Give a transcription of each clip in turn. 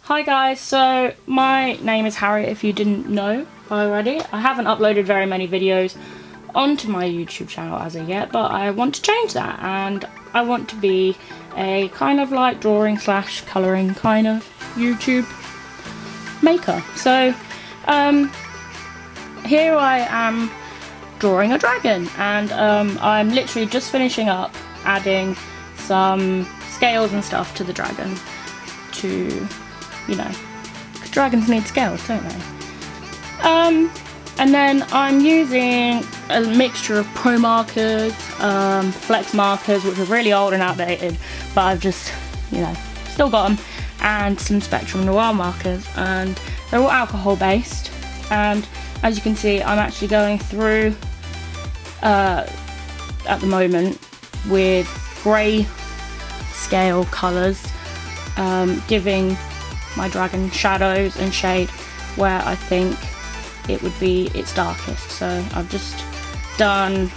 Hi guys, so my name is Harriet if you didn't know already. I haven't uploaded very many videos onto my YouTube channel as of yet, but I want to change that and I want to be a kind of like drawing slash colouring kind of YouTube maker. So here I am drawing a dragon, and I'm literally just finishing up adding some scales and stuff to the dragon to, you know, dragons need scales, don't they? And then I'm using a mixture of pro markers, flex markers, which are really old and outdated, but I've just, you know, still got them, and some Spectrum Noir markers, and they're all alcohol based. And as you can see, I'm actually going through at the moment with grey scale colours, giving my dragon shadows and shade where I think it would be its darkest. So I've just done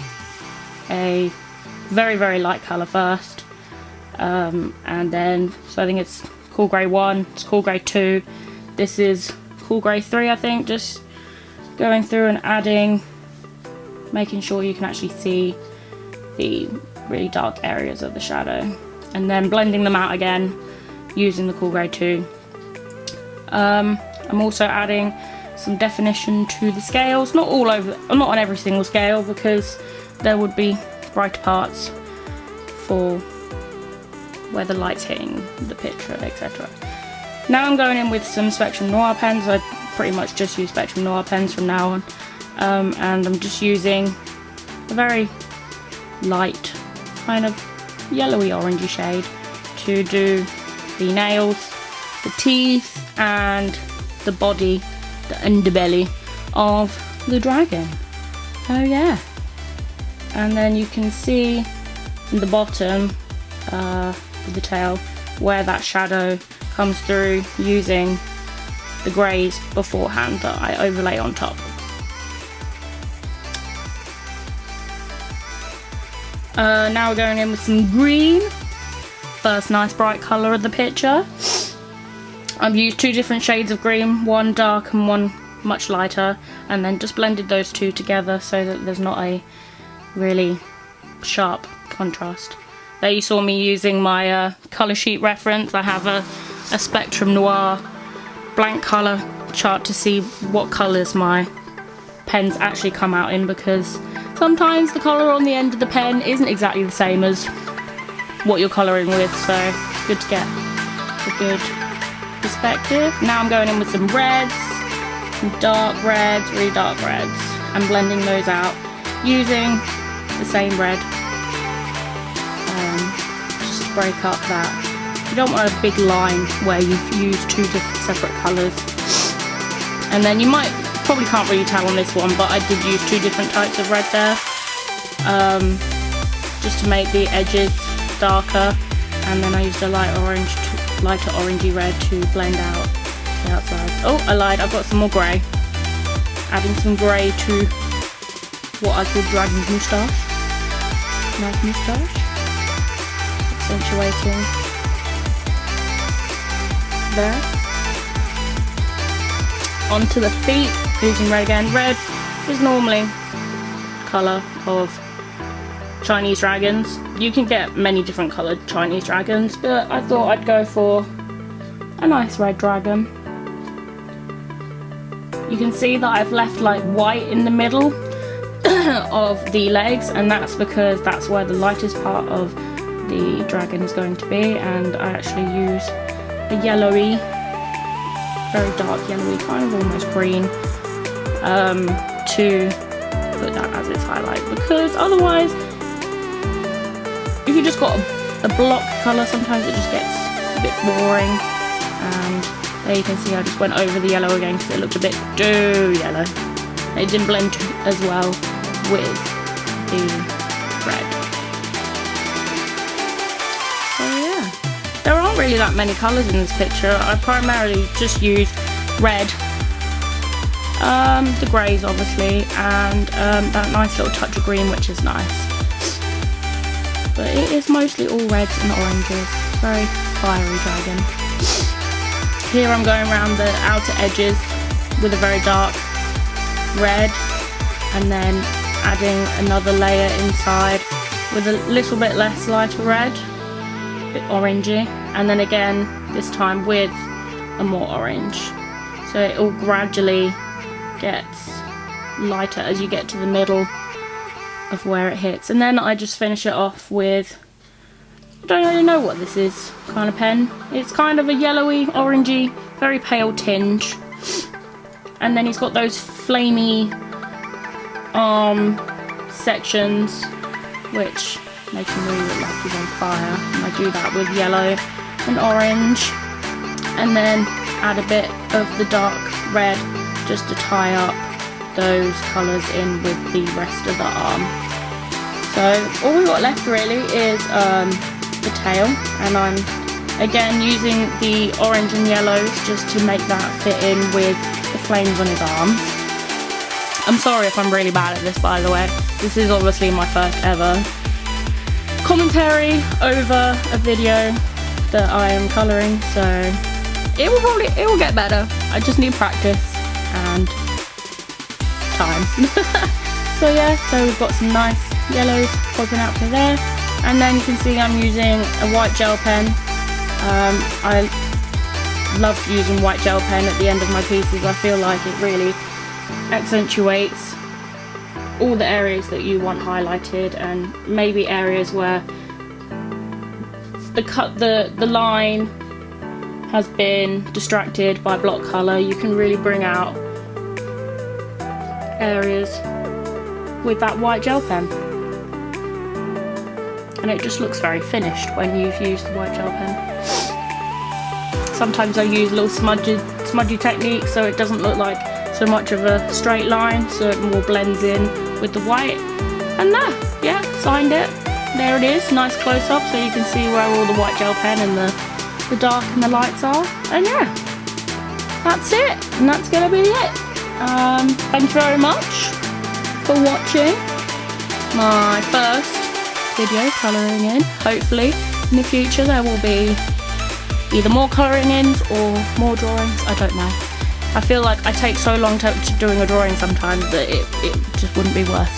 a very, very light colour first, and then, so I think it's cool grey 1, it's cool grey 2, this is cool grey 3 I think, just going through and adding, making sure you can actually see the really dark areas of the shadow, and then blending them out again using the cool grey 2. I'm also adding some definition to the scales, not on every single scale, because there would be brighter parts for where the light's hitting the picture, etc. Now I'm going in with some Spectrum Noir pens. I pretty much just use Spectrum Noir pens from now on, and I'm just using a very light kind of yellowy orangey shade to do the nails, the teeth, and the body, the underbelly of the dragon. Oh yeah. And then you can see in the bottom of the tail where that shadow comes through using the greys beforehand that I overlay on top. Now we're going in with some green. First nice bright colour of the picture. I've used two different shades of green, one dark and one much lighter, and then just blended those two together so that there's not a really sharp contrast. There you saw me using my colour sheet reference. I have a Spectrum Noir blank colour chart to see what colours my pens actually come out in, because sometimes the colour on the end of the pen isn't exactly the same as what you're colouring with, so it's good to get a good perspective. Now I'm going in with some reds, some dark reds, really dark reds, and blending those out using the same red, just to break up that. You don't want a big line where you've used two different separate colours. And then you probably can't really tell on this one, but I did use two different types of red there, just to make the edges darker, and then I used a lighter orangey red to blend out the outside. Oh, I lied, I've got some more grey. Adding some grey to what I call dragon's moustache. Nice moustache. Accentuating there. Onto the feet, using red again. Red is normally colour of Chinese dragons. You can get many different coloured Chinese dragons, but I thought I'd go for a nice red dragon. You can see that I've left like white in the middle of the legs, and that's because that's where the lightest part of the dragon is going to be, and I actually use a yellowy, very dark yellowy, kind of almost green, to put that as its highlight, because otherwise if you just got a block colour, sometimes it just gets a bit boring. And there you can see I just went over the yellow again because it looked a bit too yellow. It didn't blend as well with the red. So yeah, there aren't really that many colours in this picture. I primarily just used red, the greys obviously, and that nice little touch of green, which is nice. But it is mostly all reds and oranges. Very fiery dragon. Here I'm going around the outer edges with a very dark red, and then adding another layer inside with a little bit less lighter red, a bit orangey, and then again this time with a more orange. So it all gradually gets lighter as you get to the middle of where it hits. And then I just finish it off with, I don't really know what this is kind of pen. It's kind of a yellowy, orangey, very pale tinge. And then he's got those flamey arm sections which make him really look like he's on fire. And I do that with yellow and orange, and then add a bit of the dark red just to tie up those colours in with the rest of the arm. So all we've got left really is the tail, and I'm again using the orange and yellows just to make that fit in with the flames on his arms. I'm sorry if I'm really bad at this, by the way. This is obviously my first ever commentary over a video that I am colouring, so it will get better. I just need practice and time. So yeah, so we've got some nice yellows popping out to there, and then you can see I'm using a white gel pen. I love using white gel pen at the end of my pieces. I feel like it really accentuates all the areas that you want highlighted, and maybe areas where the line has been distracted by block colour. You can really bring out areas with that white gel pen, and it just looks very finished when you've used the white gel pen. Sometimes I use a little smudgy technique so it doesn't look like so much of a straight line, so it more blends in with the white. And there, yeah, signed it. There it is, nice close up so you can see where all the white gel pen and the dark and the lights are. And yeah, that's it, and that's gonna be it. Thank you very much for watching my first video colouring in. Hopefully in the future there will be either more colouring ins or more drawings, I don't know. I feel like I take so long to doing a drawing sometimes that it just wouldn't be worth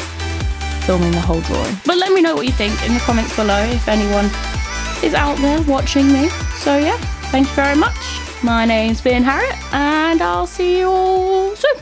filming the whole drawing. But let me know what you think in the comments below if anyone is out there watching me. So yeah, thank you very much. My name's been Harriet, and I'll see you all soon.